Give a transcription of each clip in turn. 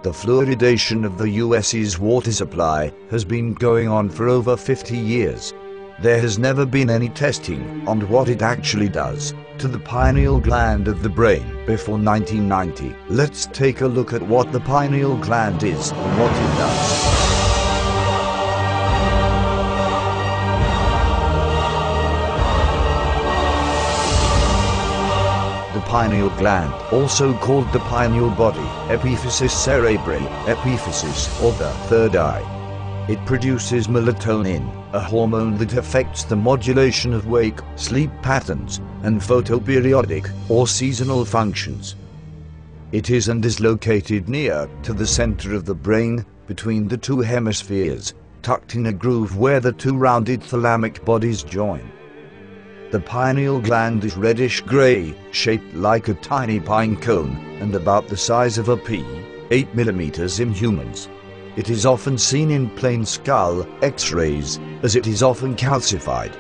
The fluoridation of the US's water supply has been going on for over 50 years. There has never been any testing on what it actually does to the pineal gland of the brain before 1990. Let's take a look at what the pineal gland is and what it does. The pineal gland, also called the pineal body, epiphysis cerebri, epiphysis, or the third eye. It produces melatonin, a hormone that affects the modulation of wake, sleep patterns, and photoperiodic, or seasonal functions. It is and is located near to the center of the brain, between the two hemispheres, tucked in a groove where the two rounded thalamic bodies join. The pineal gland is reddish-gray, shaped like a tiny pine cone, and about the size of a pea, 8 mm in humans. It is often seen in plain skull X-rays, as it is often calcified.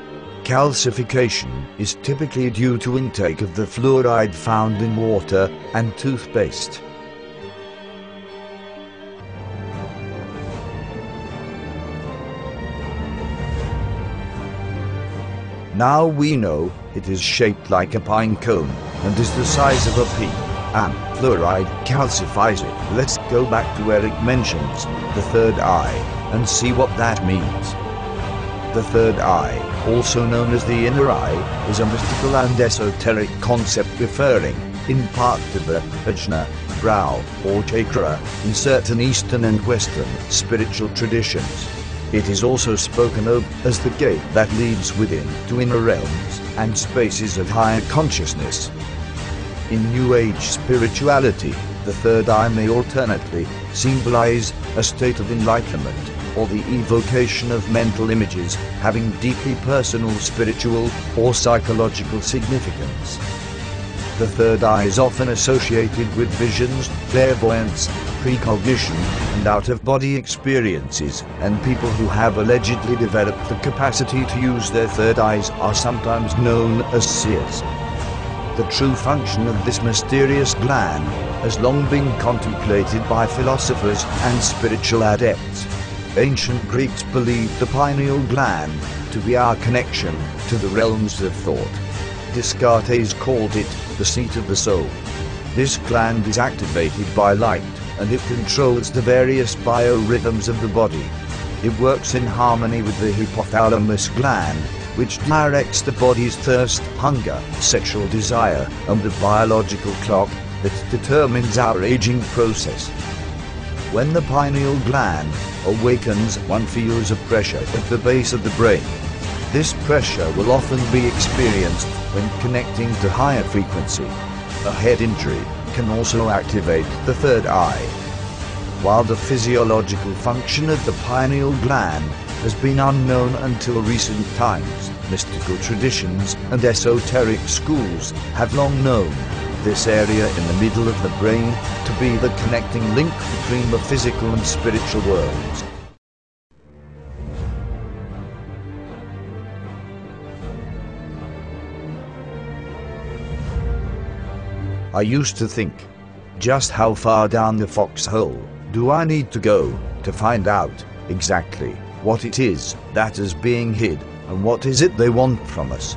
Calcification is typically due to intake of the fluoride found in water and toothpaste. Now we know it is shaped like a pine cone and is the size of a pea, and fluoride calcifies it. Let's go back to where it mentions the third eye and see what that means. The third eye, also known as the inner eye, is a mystical and esoteric concept referring, in part, to the ajna, brow, or chakra, in certain Eastern and Western spiritual traditions. It is also spoken of as the gate that leads within to inner realms and spaces of higher consciousness. In New Age spirituality, the third eye may alternately symbolize a state of enlightenment or the evocation of mental images having deeply personal spiritual or psychological significance. The third eye is often associated with visions, clairvoyance, precognition, and out-of-body experiences, and people who have allegedly developed the capacity to use their third eyes are sometimes known as seers. The true function of this mysterious gland has long been contemplated by philosophers and spiritual adepts. Ancient Greeks believed the pineal gland to be our connection to the realms of thought. Descartes called it the seat of the soul. This gland is activated by light, and it controls the various biorhythms of the body. It works in harmony with the hypothalamus gland, which directs the body's thirst, hunger, sexual desire, and the biological clock that determines our aging process. When the pineal gland awakens, one feels a pressure at the base of the brain. This pressure will often be experienced when connecting to higher frequency. A head injury can also activate the third eye. While the physiological function of the pineal gland has been unknown until recent times, mystical traditions and esoteric schools have long known this area in the middle of the brain to be the connecting link between the physical and spiritual worlds. I used to think, just how far down the foxhole do I need to go to find out exactly what it is that is being hid and what is it they want from us,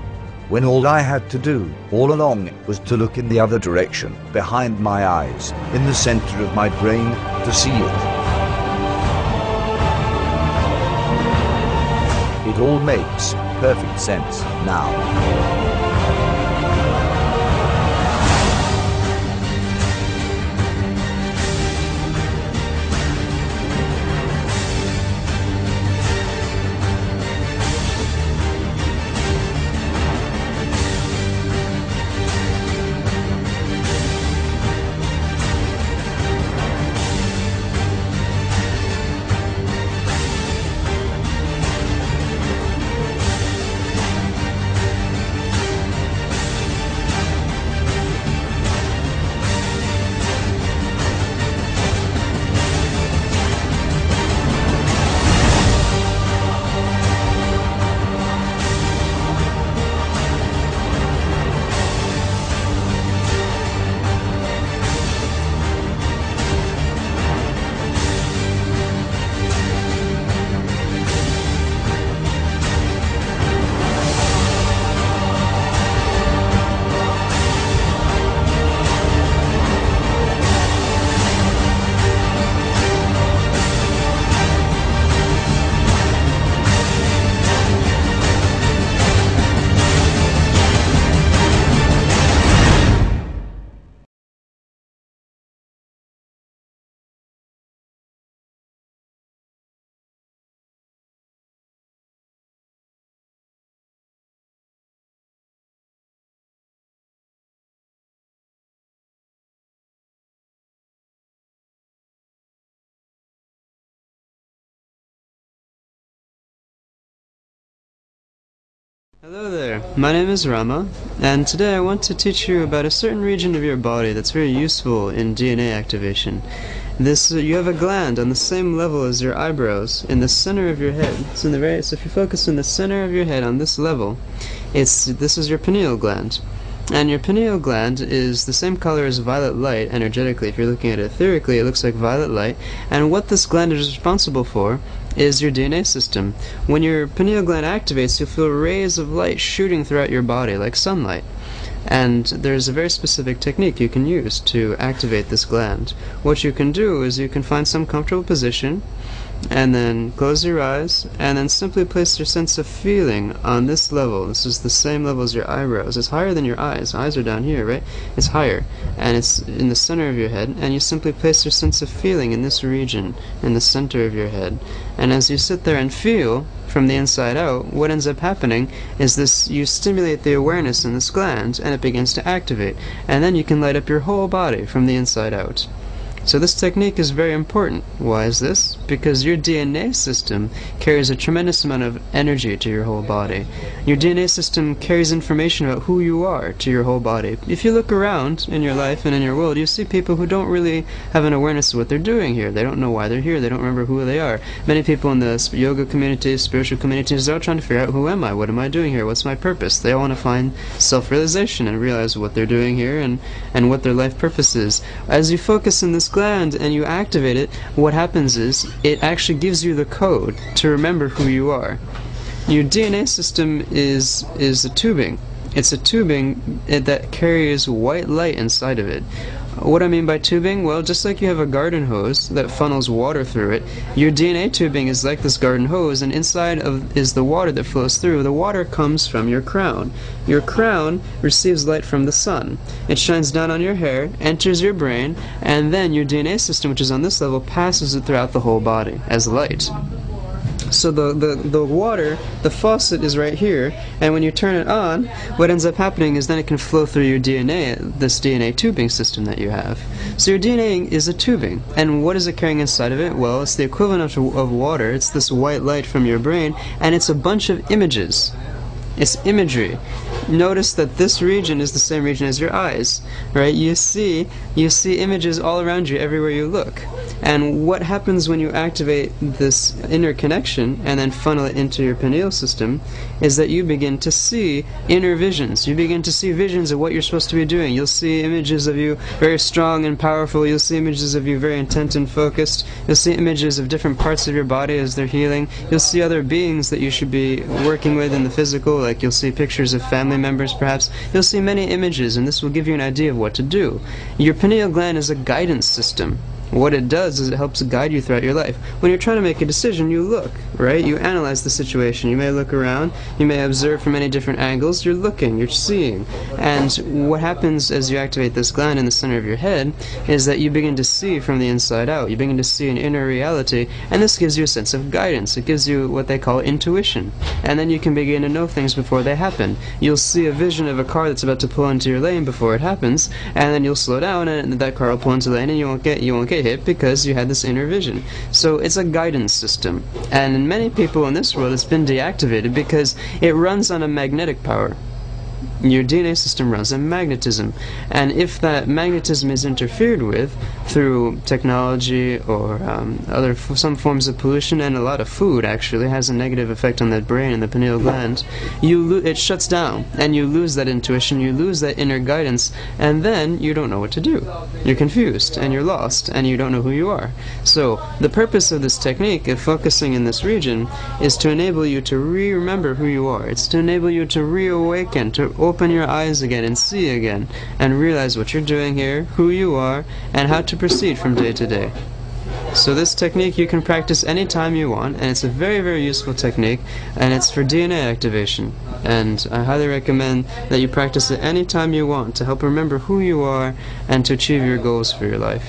when all I had to do all along was to look in the other direction, behind my eyes, in the center of my brain, to see it. It all makes perfect sense now. Hello there, my name is Rama, and today I want to teach you about a certain region of your body that's very useful in DNA activation. You have a gland on the same level as your eyebrows, in the center of your head. So if you focus in the center of your head on this level, this is your pineal gland. And your pineal gland is the same color as violet light energetically. If you're looking at it etherically, it looks like violet light. And what this gland is responsible for is your DNA system. When your pineal gland activates, you'll feel rays of light shooting throughout your body like sunlight. And there's a very specific technique you can use to activate this gland. What you can do is you can find some comfortable position, and then close your eyes, and then simply place your sense of feeling on this level. This is the same level as your eyebrows. It's higher than your eyes. Eyes are down here, right? It's higher, and it's in the center of your head, and you simply place your sense of feeling in this region, in the center of your head. And as you sit there and feel from the inside out, what ends up happening is you stimulate the awareness in this gland, and it begins to activate, and then you can light up your whole body from the inside out. So this technique is very important. Why is this? Because your DNA system carries a tremendous amount of energy to your whole body. Your DNA system carries information about who you are to your whole body. If you look around in your life and in your world, you see people who don't really have an awareness of what they're doing here. They don't know why they're here. They don't remember who they are. Many people in the yoga community, spiritual communities, they're all trying to figure out, who am I? What am I doing here? What's my purpose? They all want to find self-realization and realize what they're doing here and what their life purpose is. As you focus in this gland and you activate it, what happens is it actually gives you the code to remember who you are. Your DNA system is a tubing. It's a tubing that carries white light inside of it. What I mean by tubing? Well, just like you have a garden hose that funnels water through it, your DNA tubing is like this garden hose, and inside is the water that flows through. The water comes from your crown. Your crown receives light from the sun. It shines down on your hair, enters your brain, and then your DNA system, which is on this level, passes it throughout the whole body as light. So the water, the faucet is right here, and when you turn it on, what ends up happening is then it can flow through your DNA, this DNA tubing system that you have. So your DNA is a tubing, and what is it carrying inside of it? Well, it's the equivalent of water. It's this white light from your brain, and it's a bunch of images. It's imagery. Notice that this region is the same region as your eyes, right? You see images all around you everywhere you look. And what happens when you activate this inner connection and then funnel it into your pineal system is that you begin to see inner visions. You begin to see visions of what you're supposed to be doing. You'll see images of you very strong and powerful. You'll see images of you very intent and focused. You'll see images of different parts of your body as they're healing. You'll see other beings that you should be working with in the physical, like you'll see pictures of family members perhaps. You'll see many images, and this will give you an idea of what to do. Your pineal gland is a guidance system. What it does is it helps guide you throughout your life. When you're trying to make a decision, you look, right? You analyze the situation. You may look around. You may observe from many different angles. You're looking. You're seeing. And what happens as you activate this gland in the center of your head is that you begin to see from the inside out. You begin to see an inner reality, and this gives you a sense of guidance. It gives you what they call intuition. And then you can begin to know things before they happen. You'll see a vision of a car that's about to pull into your lane before it happens, and then you'll slow down, and that car will pull into the lane, and you won't get hit because you had this inner vision. So it's a guidance system, and in many people in this world it's been deactivated because it runs on a magnetic power. Your DNA system runs on magnetism, and if that magnetism is interfered with through technology or some forms of pollution, and a lot of food actually has a negative effect on the brain and the pineal gland, it shuts down, and you lose that intuition, you lose that inner guidance, and then you don't know what to do. You're confused, and you're lost, and you don't know who you are. So the purpose of this technique of focusing in this region is to enable you to remember who you are. It's to enable you to reawaken, to open your eyes again and see again, and realize what you're doing here, who you are, and how to proceed from day to day. So this technique you can practice anytime you want, and it's a very, very useful technique, and it's for DNA activation. And I highly recommend that you practice it anytime you want to help remember who you are and to achieve your goals for your life.